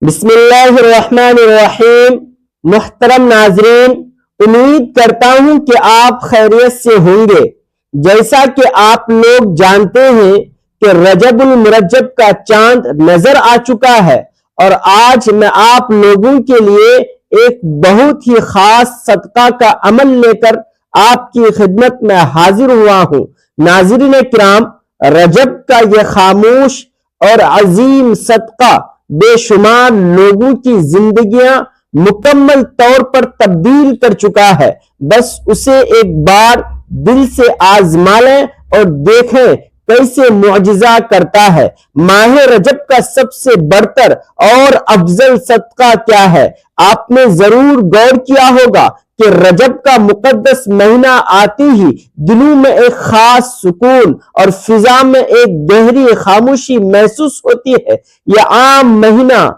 بسم اللہ الرحمن الرحیم۔ محترم ناظرین، امید کرتا ہوں کہ آپ خیریت سے ہوں گے۔ جیسا کہ آپ لوگ جانتے ہیں کہ رجب المرجب کا چاند نظر آ چکا ہے، اور آج میں آپ لوگوں کے لیے ایک بہت ہی خاص صدقہ کا عمل لے کر آپ کی خدمت میں حاضر ہوا ہوں۔ ناظرین کرام، رجب کا یہ خاموش اور عظیم صدقہ بے شمار لوگوں کی زندگیاں مکمل طور پر تبدیل کر چکا ہے۔ بس اسے ایک بار دل سے آزما لیں اور دیکھیں کیسے معجزہ کرتا ہے۔ ماہ رجب کا سب سے برتر اور افضل صدقہ کیا ہے؟ آپ نے ضرور غور کیا ہوگا کہ رجب کا مقدس مہینہ آتے ہی دلوں میں ایک خاص سکون اور فضا میں ایک گہری خاموشی محسوس ہوتی ہے۔ یہ عام مہینہ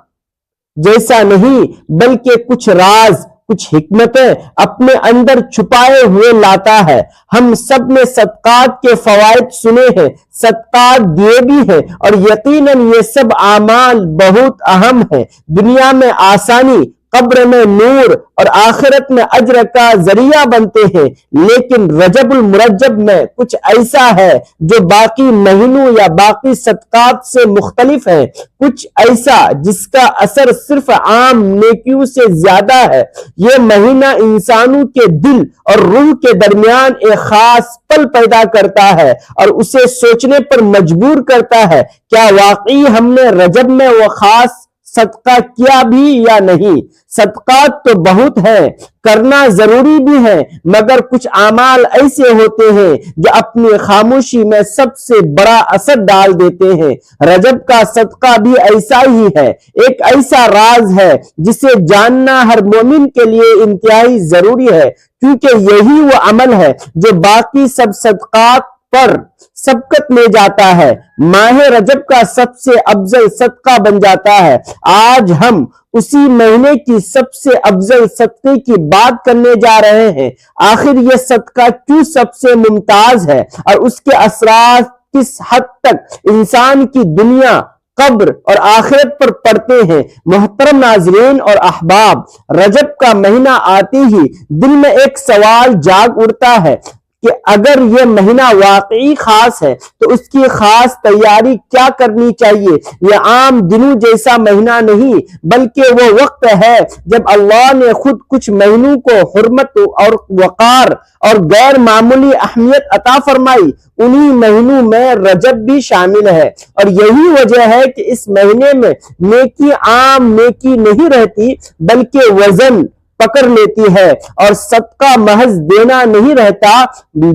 جیسا نہیں، بلکہ کچھ راز، کچھ حکمتیں اپنے اندر چھپائے ہوئے لاتا ہے۔ ہم سب نے صدقات کے فوائد سنے ہیں، صدقات دیے بھی ہیں، اور یقیناً یہ سب اعمال بہت اہم ہیں۔ دنیا میں آسانی، قبر میں نور اور آخرت میں اجر کا ذریعہ بنتے ہیں، لیکن رجب المرجب میں کچھ ایسا ہے جو باقی مہینوں یا باقی صدقات سے مختلف ہے، کچھ ایسا جس کا اثر صرف عام نیکیوں سے زیادہ ہے۔ یہ مہینہ انسانوں کے دل اور روح کے درمیان ایک خاص پل پیدا کرتا ہے اور اسے سوچنے پر مجبور کرتا ہے، کیا واقعی ہم نے رجب میں وہ خاص صدقہ کیا بھی یا نہیں؟ صدقات تو بہت ہیں، کرنا ضروری بھی ہے، مگر کچھ اعمال ایسے ہوتے ہیں جو اپنی خاموشی میں سب سے بڑا اثر ڈال دیتے ہیں۔ رجب کا صدقہ بھی ایسا ہی ہے، ایک ایسا راز ہے جسے جاننا ہر مومن کے لیے انتہائی ضروری ہے، کیونکہ یہی وہ عمل ہے جو باقی سب صدقات پر سبقت لے جاتا ہے، ماہ رجب کا سب سے افضل صدقہ بن جاتا ہے۔ آج ہم اسی مہینے کی سب سے افضل صدقے کی بات کرنے جا رہے ہیں۔ آخر یہ صدقہ کیوں سب سے ممتاز ہے اور اس کے اثرات کس حد تک انسان کی دنیا، قبر اور آخرت پر پڑتے ہیں؟ محترم ناظرین اور احباب، رجب کا مہینہ آتے ہی دل میں ایک سوال جاگ اٹھتا ہے کہ اگر یہ مہینہ واقعی خاص ہے تو اس کی خاص تیاری کیا کرنی چاہیے؟ یہ عام دنوں جیسا مہینہ نہیں، بلکہ وہ وقت ہے جب اللہ نے خود کچھ مہینوں کو حرمت اور وقار اور غیر معمولی اہمیت عطا فرمائی۔ انہی مہینوں میں رجب بھی شامل ہے، اور یہی وجہ ہے کہ اس مہینے میں نیکی عام نیکی نہیں رہتی، بلکہ وزن پکڑ لیتی ہے، اور صدقہ محض دینا نہیں رہتا،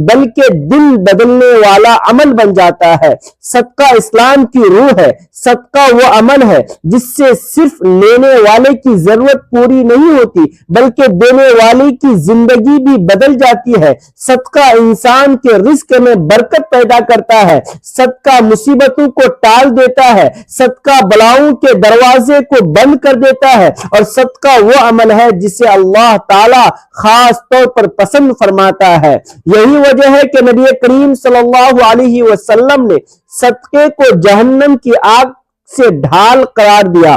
بلکہ دل بدلنے والا عمل بن جاتا ہے۔ صدقہ اسلام کی روح ہے۔ صدقہ وہ عمل ہے جس سے صرف لینے والے کی ضرورت پوری نہیں ہوتی، بلکہ دینے والے کی زندگی بھی بدل جاتی ہے۔ صدقہ انسان کے رزق میں برکت پیدا کرتا ہے، صدقہ مصیبتوں کو ٹال دیتا ہے، صدقہ بلاؤں کے دروازے کو بند کر دیتا ہے، اور صدقہ وہ عمل ہے جسے اللہ تعالی خاص طور پر پسند فرماتا ہے۔ یہی وجہ ہے کہ نبی کریم صلی اللہ علیہ وسلم نے صدقے کو جہنم کی آگ سے ڈھال قرار دیا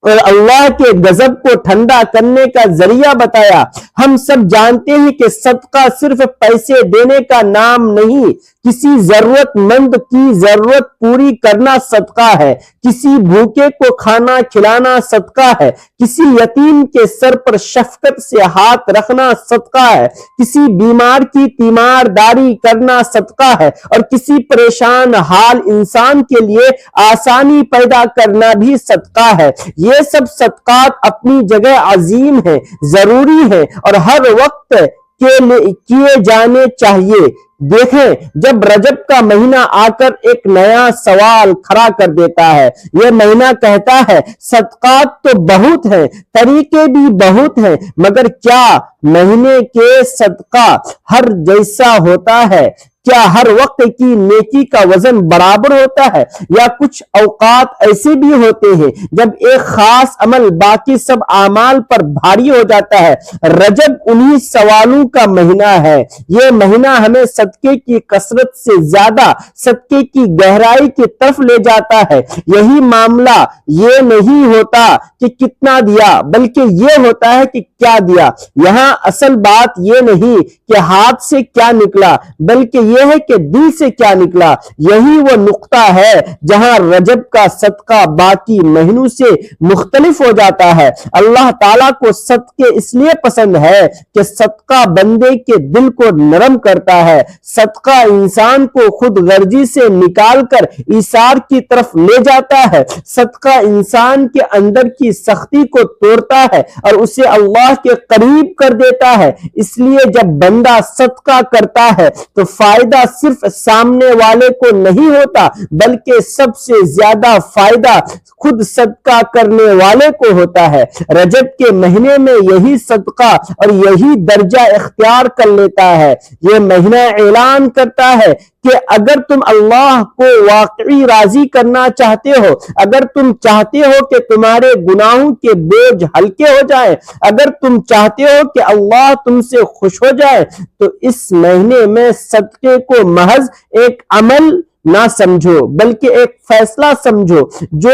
اور اللہ کے غضب کو ٹھنڈا کرنے کا ذریعہ بتایا۔ ہم سب جانتے ہیں کہ صدقہ صرف پیسے دینے کا نام نہیں، کسی ضرورت مند کی ضرورت پوری کرنا صدقہ ہے، کسی بھوکے کو کھانا کھلانا صدقہ ہے، کسی یتیم کے سر پر شفقت سے ہاتھ رکھنا صدقہ ہے، کسی بیمار کی تیمارداری کرنا صدقہ ہے، اور کسی پریشان حال انسان کے لیے آسانی پیدا کرنا بھی صدقہ ہے۔ یہ سب صدقات اپنی جگہ عظیم ہیں، ضروری ہیں، اور ہر وقت کیے جانے چاہیے۔ دیکھیں، جب رجب کا مہینہ آ کر ایک نیا سوال کھڑا کر دیتا ہے۔ یہ مہینہ کہتا ہے صدقات تو بہت ہیں، طریقے بھی بہت ہیں، مگر کیا مہینے کے صدقہ ہر جیسا ہوتا ہے؟ کیا ہر وقت کی نیکی کا وزن برابر ہوتا ہے یا کچھ اوقات ایسے بھی ہوتے ہیں جب ایک خاص عمل باقی سب اعمال پر بھاری ہو جاتا ہے؟ رجب انہی سوالوں کا مہینہ ہے۔ یہ مہینہ ہمیں صدقے کی کثرت سے زیادہ صدقے کی گہرائی کی طرف لے جاتا ہے۔ یہی معاملہ یہ نہیں ہوتا کہ کتنا دیا بلکہ یہ ہوتا ہے کہ کیا دیا۔ یہاں اصل بات یہ نہیں کہ ہاتھ سے کیا نکلا بلکہ یہ ہے کہ دل سے کیا نکلا۔ یہی وہ نقطہ ہے جہاں رجب کا صدقہ باقی مہینوں سے مختلف ہو جاتا ہے۔ اللہ تعالیٰ کو صدقے اس لیے پسند ہے کہ صدقہ بندے کے دل کو نرم کرتا ہے۔ صدقہ انسان کو خود غرضی سے نکال کر ایثار کی طرف لے جاتا ہے۔ صدقہ انسان کے اندر کی سختی کو توڑتا ہے اور اسے اللہ کے قریب کر دیتا ہے۔ اس لیے جب بندہ صدقہ کرتا ہے تو فائدہ صرف سامنے والے کو نہیں ہوتا بلکہ سب سے زیادہ فائدہ خود صدقہ کرنے والے کو ہوتا ہے۔ رجب کے مہینے میں یہی صدقہ اور یہی درجہ اختیار کر لیتا ہے۔ یہ مہینہ اعلان کرتا ہے کہ اگر تم اللہ کو واقعی راضی کرنا چاہتے ہو، اگر تم چاہتے ہو کہ تمہارے گناہوں کے بوجھ ہلکے ہو جائیں، اگر تم چاہتے ہو کہ اللہ تم سے خوش ہو جائے، تو اس مہینے میں صدقے کو محض ایک عمل نہ سمجھو بلکہ ایک فیصلہ سمجھو۔ جو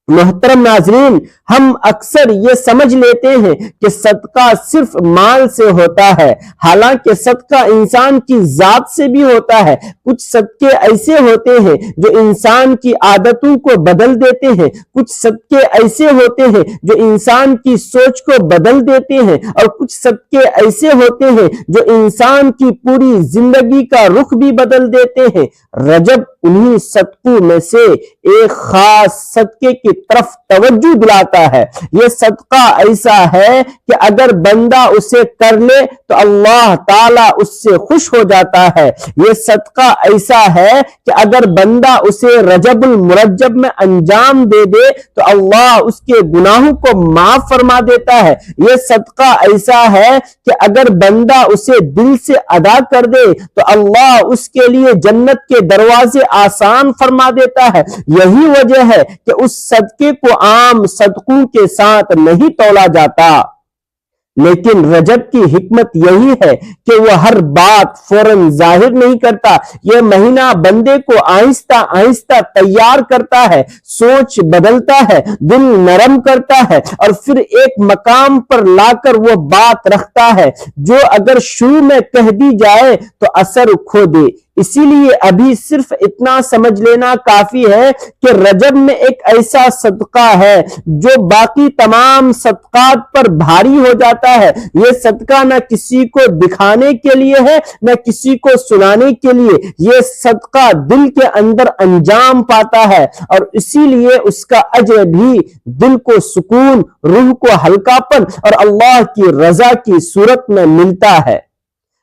محترم ناظرین، ہم اکثر یہ سمجھ لیتے ہیں کہ صدقہ صرف مال سے ہوتا ہے، حالانکہ صدقہ انسان کی ذات سے بھی ہوتا ہے۔ کچھ صدقے ایسے ہوتے ہیں جو انسان کی عادتوں کو بدل دیتے ہیں، کچھ صدقے ایسے ہوتے ہیں جو انسان کی سوچ کو بدل دیتے ہیں، اور کچھ صدقے ایسے ہوتے ہیں جو انسان کی پوری زندگی کا رخ بھی بدل دیتے ہیں۔ رجب انہی صدقوں میں سے ایک خاص صدقے کی طرف توجہ دلاتا ہے۔ یہ صدقہ ایسا ہے کہ اگر بندہ اسے کر لے تو اللہ تعالیٰ اس سے خوش ہو جاتا ہے۔ یہ صدقہ ایسا ہے کہ اگر بندہ اسے رجب المرجب میں انجام دے دے تو اللہ اس کے گناہوں کو معاف فرما دیتا ہے۔ یہ صدقہ ایسا ہے کہ اگر بندہ اسے دل سے ادا کر دے تو اللہ اس کے لیے جنت کے دروازے آسان فرما دیتا ہے۔ یہی وجہ ہے کہ اس صدقے کو عام صدقوں کے ساتھ نہیں تولا جاتا۔ لیکن رجب کی حکمت یہی ہے کہ وہ ہر بات فوراً ظاہر نہیں کرتا۔ یہ مہینہ بندے کو آہستہ آہستہ تیار کرتا ہے، سوچ بدلتا ہے، دل نرم کرتا ہے اور پھر ایک مقام پر لا کر وہ بات رکھتا ہے جو اگر شروع میں کہہ دی جائے تو اثر کھو دے۔ اسی لیے ابھی صرف اتنا سمجھ لینا کافی ہے کہ رجب میں ایک ایسا صدقہ ہے جو باقی تمام صدقات پر بھاری ہو جاتا ہے۔ یہ صدقہ نہ کسی کو دکھانے کے لیے ہے نہ کسی کو سنانے کے لیے، یہ صدقہ دل کے اندر انجام پاتا ہے اور اسی لیے اس کا اجر بھی دل کو سکون، روح کو ہلکا پن اور اللہ کی رضا کی صورت میں ملتا ہے۔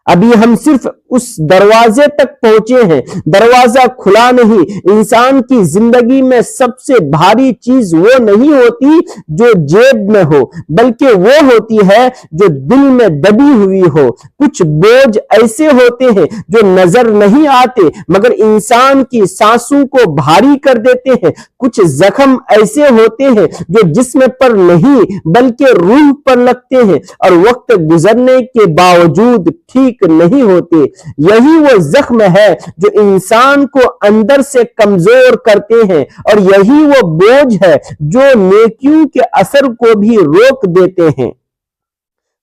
ابھی ہم صرف اس دروازے تک پہنچے ہیں، دروازہ کھلا نہیں۔ انسان کی زندگی میں سب سے بھاری چیز وہ نہیں ہوتی جو جیب میں ہو بلکہ وہ ہوتی ہے جو دل میں دبی ہوئی ہو۔ کچھ بوجھ ایسے ہوتے ہیں جو نظر نہیں آتے مگر انسان کی سانسوں کو بھاری کر دیتے ہیں۔ کچھ زخم ایسے ہوتے ہیں جو جسم پر نہیں بلکہ روح پر لگتے ہیں اور وقت گزرنے کے باوجود ٹھیک نہیں ہوتے۔ یہی وہ زخم ہے جو انسان کو اندر سے کمزور کرتے ہیں اور یہی وہ بوجھ ہے جو نیکیوں کے اثر کو بھی روک دیتے ہیں۔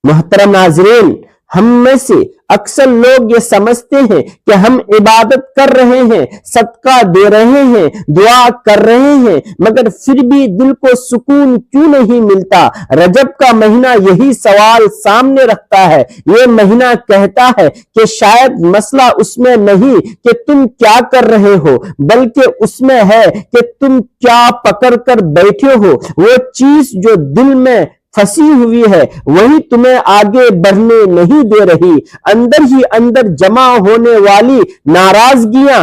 محترم ناظرین، ہم میں سے اکثر لوگ یہ سمجھتے ہیں کہ ہم عبادت کر رہے ہیں، صدقہ دے رہے ہیں، دعا کر رہے ہیں، مگر پھر بھی دل کو سکون کیوں نہیں ملتا؟ رجب کا مہینہ یہی سوال سامنے رکھتا ہے۔ یہ مہینہ کہتا ہے کہ شاید مسئلہ اس میں نہیں کہ تم کیا کر رہے ہو بلکہ اس میں ہے کہ تم کیا پکڑ کر بیٹھے ہو۔ وہ چیز جو دل میں پھنسی ہوئی ہے وہی تمہیں آگے بڑھنے نہیں دے رہی۔ اندر ہی اندر جمع ہونے والی ناراضگیاں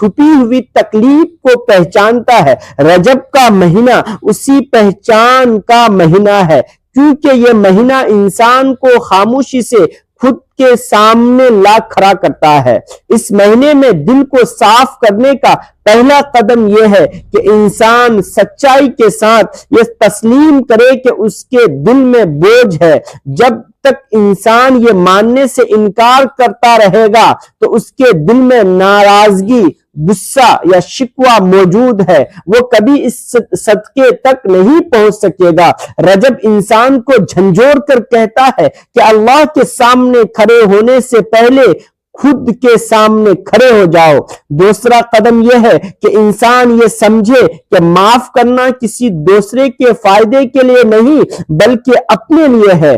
چھپی ہوئی تکلیف کو پہچانتا ہے۔ رجب کا مہینہ اسی پہچان کا مہینہ ہے، کیونکہ یہ مہینہ انسان کو خاموشی سے خود کے سامنے لا کھڑا کرتا ہے۔ اس مہینے میں دل کو صاف کرنے کا پہلا قدم یہ ہے کہ انسان سچائی کے ساتھ یہ تسلیم کرے کہ اس کے دل میں بوجھ ہے۔ جب تک انسان یہ ماننے سے انکار کرتا رہے گا تو اس کے دل میں ناراضگی، غصہ یا شکوہ موجود ہے، وہ کبھی اس صدقے تک نہیں پہنچ سکے گا۔ رجب انسان کو جھنجھوڑ کر کہتا ہے کہ اللہ کے سامنے کھڑے ہونے سے پہلے خود کے سامنے کھڑے ہو جاؤ۔ دوسرا قدم یہ ہے کہ انسان یہ سمجھے کہ معاف کرنا کسی دوسرے کے فائدے کے لیے نہیں بلکہ اپنے لیے ہے۔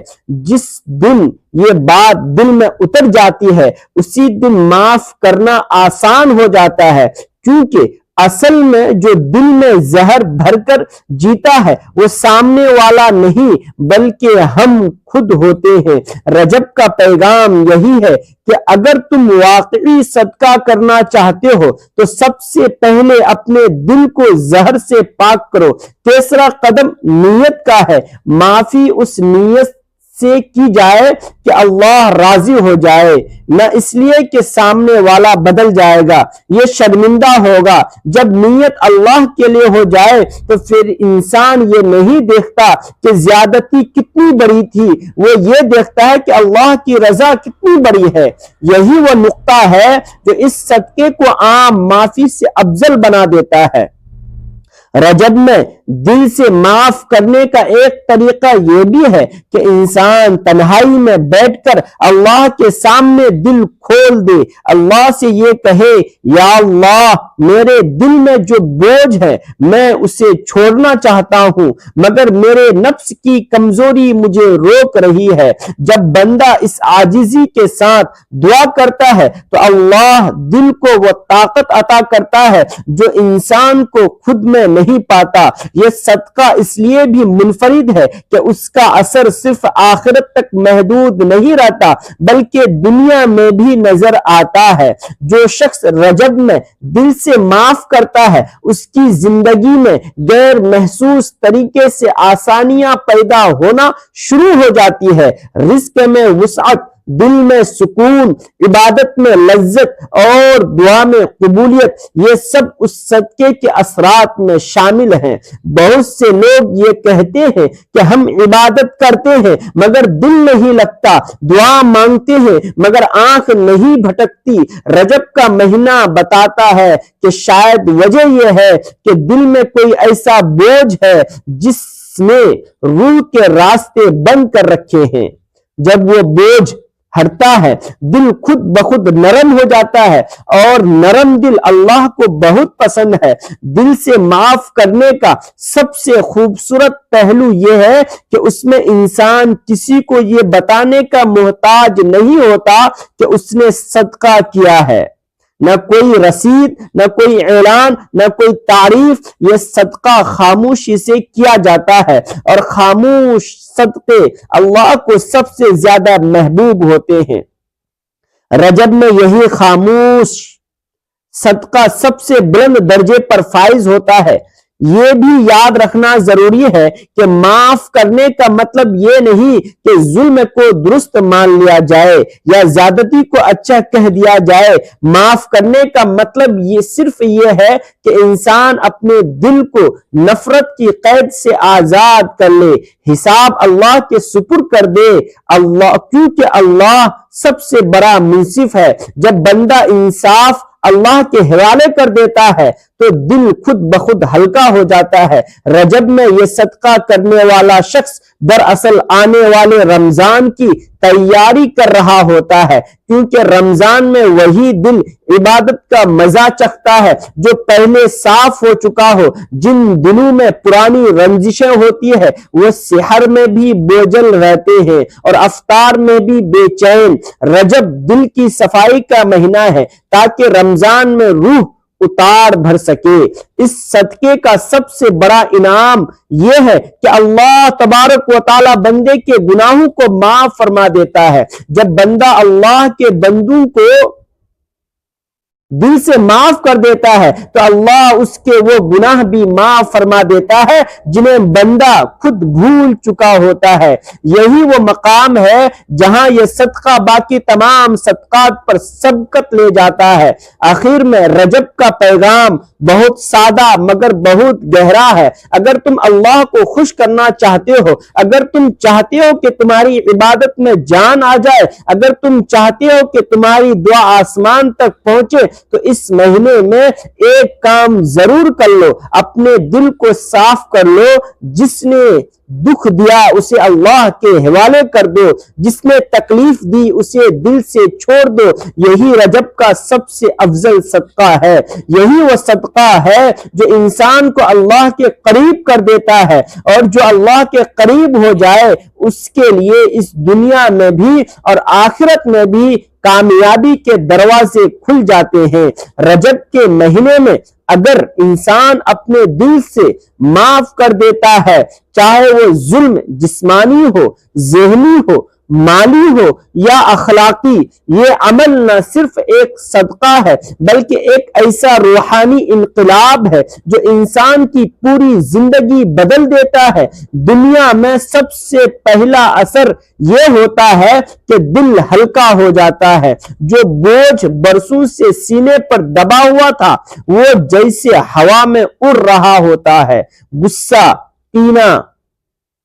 جس دن یہ بات دل میں اتر جاتی ہے اسی دن معاف کرنا آسان ہو جاتا ہے، کیونکہ اصل میں جو دل میں زہر بھر کر جیتا ہے وہ سامنے والا نہیں بلکہ ہم خود ہوتے ہیں۔ رجب کا پیغام یہی ہے کہ اگر تم واقعی صدقہ کرنا چاہتے ہو تو سب سے پہلے اپنے دل کو زہر سے پاک کرو۔ تیسرا قدم نیت کا ہے۔ معافی اس نیت سے کی جائے کہ اللہ راضی ہو جائے، نہ اس لیے کہ سامنے والا بدل جائے گا، یہ شرمندہ ہوگا۔ جب نیت اللہ کے لیے ہو جائے تو پھر انسان یہ نہیں دیکھتا کہ زیادتی کتنی بڑی تھی، وہ یہ دیکھتا ہے کہ اللہ کی رضا کتنی بڑی ہے۔ یہی وہ نقطہ ہے جو اس صدقے کو عام معافی سے افضل بنا دیتا ہے۔ رجب میں دل سے معاف کرنے کا ایک طریقہ یہ بھی ہے کہ انسان تنہائی میں بیٹھ کر اللہ کے سامنے دل کھول دے، اللہ سے یہ کہے، یا اللہ میرے دل میں جو بوجھ ہے میں اسے چھوڑنا چاہتا ہوں مگر میرے نفس کی کمزوری مجھے روک رہی ہے۔ جب بندہ اس عاجزی کے ساتھ دعا کرتا ہے تو اللہ دل کو وہ طاقت عطا کرتا ہے جو انسان کو خود میں نہیں پاتا۔ یہ صدقہ اس لیے بھی منفرد ہے کہ اس کا اثر صرف آخرت تک محدود نہیں رہتا بلکہ دنیا میں بھی نظر آتا ہے۔ جو شخص رجب میں دل سے معاف کرتا ہے اس کی زندگی میں غیر محسوس طریقے سے آسانیاں پیدا ہونا شروع ہو جاتی ہے۔ رزق میں وسعت، دل میں سکون، عبادت میں لذت اور دعا میں قبولیت، یہ سب اس صدقے کے اثرات میں شامل ہیں۔ بہت سے لوگ یہ کہتے ہیں کہ ہم عبادت کرتے ہیں مگر دل نہیں لگتا، دعا مانگتے ہیں مگر آنکھ نہیں بھٹکتی۔ رجب کا مہینہ بتاتا ہے کہ شاید وجہ یہ ہے کہ دل میں کوئی ایسا بوجھ ہے جس نے روح کے راستے بند کر رکھے ہیں۔ جب وہ بوجھ ہٹتا ہے دل خود بخود نرم ہو جاتا ہے، اور نرم دل اللہ کو بہت پسند ہے۔ دل سے معاف کرنے کا سب سے خوبصورت پہلو یہ ہے کہ اس میں انسان کسی کو یہ بتانے کا محتاج نہیں ہوتا کہ اس نے صدقہ کیا ہے۔ نہ کوئی رسید، نہ کوئی اعلان، نہ کوئی تعریف، یہ صدقہ خاموشی سے کیا جاتا ہے، اور خاموش صدقے اللہ کو سب سے زیادہ محبوب ہوتے ہیں۔ رجب میں یہی خاموش صدقہ سب سے بلند درجے پر فائز ہوتا ہے۔ یہ بھی یاد رکھنا ضروری ہے کہ معاف کرنے کا مطلب یہ نہیں کہ ظلم کو درست مان لیا جائے یا زیادتی کو اچھا کہہ دیا جائے۔ معاف کرنے کا مطلب یہ صرف یہ ہے کہ انسان اپنے دل کو نفرت کی قید سے آزاد کر لے، حساب اللہ کے سپرد کر دے، کیونکہ اللہ سب سے بڑا منصف ہے۔ جب بندہ انصاف اللہ کے حوالے کر دیتا ہے تو دل خود بخود ہلکا ہو جاتا ہے۔ رجب میں یہ صدقہ کرنے والا شخص دراصل آنے والے رمضان کی تیاری کر رہا ہوتا ہے، کیونکہ رمضان میں وہی دل عبادت کا مزہ چکھتا ہے جو پہلے صاف ہو چکا ہو۔ جن دلوں میں پرانی رنجشیں ہوتی ہے وہ سحر میں بھی بوجھل رہتے ہیں اور افطار میں بھی بے چین۔ رجب دل کی صفائی کا مہینہ ہے تاکہ رمضان میں روح اتار بھر سکے۔ اس صدقے کا سب سے بڑا انعام یہ ہے کہ اللہ تبارک و تعالی بندے کے گناہوں کو معاف فرما دیتا ہے۔ جب بندہ اللہ کے بندوں کو دل سے معاف کر دیتا ہے تو اللہ اس کے وہ گناہ بھی معاف فرما دیتا ہے جنہیں بندہ خود بھول چکا ہوتا ہے۔ یہی وہ مقام ہے جہاں یہ صدقہ باقی تمام صدقات پر سبقت لے جاتا ہے۔ آخر میں رجب کا پیغام بہت سادہ مگر بہت گہرا ہے۔ اگر تم اللہ کو خوش کرنا چاہتے ہو، اگر تم چاہتے ہو کہ تمہاری عبادت میں جان آ جائے، اگر تم چاہتے ہو کہ تمہاری دعا آسمان تک پہنچے، تو اس مہینے میں ایک کام ضرور کر لو، اپنے دل کو صاف کر لو۔ جس نے دکھ دیا اسے اللہ کے حوالے کر دو، جس نے تکلیف دی اسے دل سے چھوڑ دو۔ یہی رجب کا سب سے افضل صدقہ ہے۔ یہی وہ صدقہ ہے جو انسان کو اللہ کے قریب کر دیتا ہے، اور جو اللہ کے قریب ہو جائے اس کے لیے اس دنیا میں بھی اور آخرت میں بھی کامیابی کے دروازے کھل جاتے ہیں۔ رجب کے مہینے میں اگر انسان اپنے دل سے معاف کر دیتا ہے، چاہے وہ ظلم جسمانی ہو، ذہنی ہو، مالی ہو یا اخلاقی، یہ عمل نہ صرف ایک صدقہ ہے بلکہ ایک ایسا روحانی انقلاب ہے جو انسان کی پوری زندگی بدل دیتا ہے۔ دنیا میں سب سے پہلا اثر یہ ہوتا ہے کہ دل ہلکا ہو جاتا ہے۔ جو بوجھ برسوں سے سینے پر دبا ہوا تھا وہ جیسے ہوا میں اڑ رہا ہوتا ہے۔ غصہ، کینہ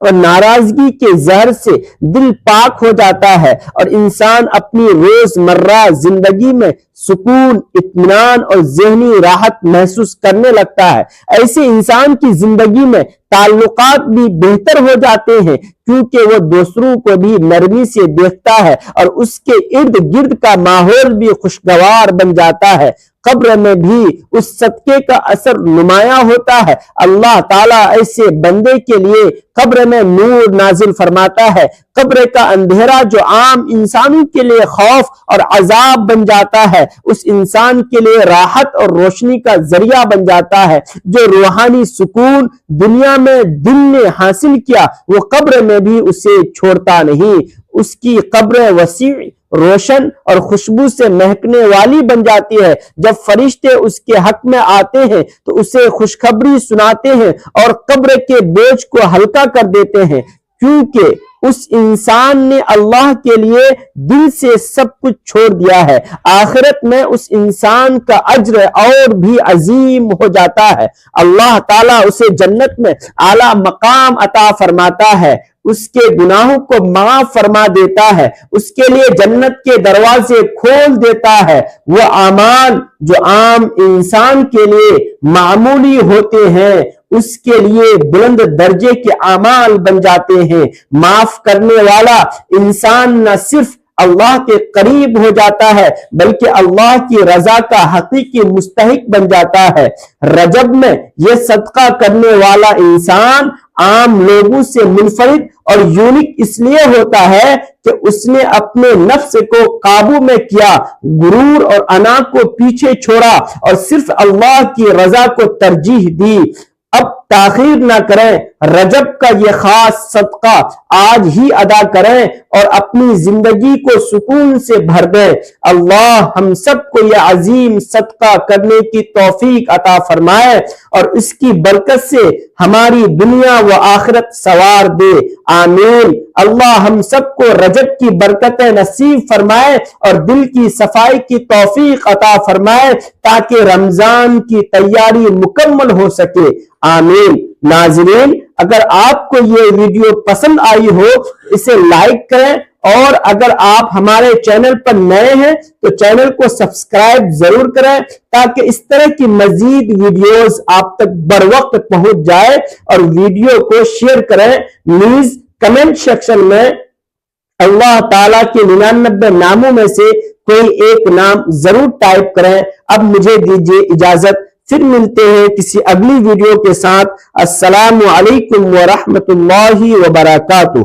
اور ناراضگی کے زہر سے دل پاک ہو جاتا ہے اور انسان اپنی روزمرہ زندگی میں سکون، اطمینان اور ذہنی راحت محسوس کرنے لگتا ہے۔ ایسے انسان کی زندگی میں تعلقات بھی بہتر ہو جاتے ہیں کیونکہ وہ دوسروں کو بھی نرمی سے دیکھتا ہے اور اس کے ارد گرد کا ماحول بھی خوشگوار بن جاتا ہے۔ قبر میں بھی اس صدقے کا اثر نمایاں ہوتا ہے۔ اللہ تعالیٰ ایسے بندے کے لیے قبر میں نور نازل فرماتا ہے۔ قبر کا اندھیرا جو عام انسانوں کے لیے خوف اور عذاب بن جاتا ہے، اس انسان کے لیے راحت اور روشنی کا ذریعہ بن جاتا ہے۔ جو روحانی سکون دنیا میں دل نے حاصل کیا وہ قبر میں بھی اسے چھوڑتا نہیں۔ اس کی قبر وسیع، روشن اور خوشبو سے مہکنے والی بن جاتی ہے۔ جب فرشتے اس کے حق میں آتے ہیں تو اسے خوشخبری سناتے ہیں اور قبر کے بوجھ کو ہلکا کر دیتے ہیں، کیونکہ اس انسان نے اللہ کے لیے دل سے سب کچھ چھوڑ دیا ہے۔ آخرت میں اس انسان کا اجر اور بھی عظیم ہو جاتا ہے۔ اللہ تعالیٰ اسے جنت میں اعلیٰ مقام عطا فرماتا ہے، اس کے گناہوں کو معاف فرما دیتا ہے، اس کے لیے جنت کے دروازے کھول دیتا ہے۔ وہ اعمال جو عام انسان کے لیے معمولی ہوتے ہیں اس کے لیے بلند درجے کے اعمال بن جاتے ہیں۔ معاف کرنے والا انسان نہ صرف اللہ کے قریب ہو جاتا ہے بلکہ اللہ کی رضا کا حقیقی مستحق بن جاتا ہے۔ رجب میں یہ صدقہ کرنے والا انسان عام لوگوں سے منفرد اور یونیک اس لیے ہوتا ہے کہ اس نے اپنے نفس کو قابو میں کیا، غرور اور انا کو پیچھے چھوڑا اور صرف اللہ کی رضا کو ترجیح دی۔ اب تاخیر نہ کریں، رجب کا یہ خاص صدقہ آج ہی ادا کریں اور اپنی زندگی کو سکون سے بھر دیں۔ اللہ ہم سب کو یہ عظیم صدقہ کرنے کی توفیق عطا فرمائے اور اس کی برکت سے ہماری دنیا و آخرت سنوار دے، آمین۔ اللہ ہم سب کو رجب کی برکتیں نصیب فرمائے اور دل کی صفائی کی توفیق عطا فرمائے تاکہ رمضان کی تیاری مکمل ہو سکے، آمین۔ ناظرین، اگر آپ کو یہ ویڈیو پسند آئی ہو اسے لائک کریں، اور اگر آپ ہمارے چینل پر نئے ہیں تو چینل کو سبسکرائب ضرور کریں تاکہ اس طرح کی مزید ویڈیوز آپ تک بر وقت پہنچ جائے، اور ویڈیو کو شیئر کریں۔ پلیز کمنٹ سیکشن میں اللہ تعالیٰ کے 99 ناموں میں سے کوئی ایک نام ضرور ٹائپ کریں۔ اب مجھے دیجیے اجازت، پھر ملتے ہیں کسی اگلی ویڈیو کے ساتھ۔ السلام علیکم ورحمۃ اللہ وبرکاتہ۔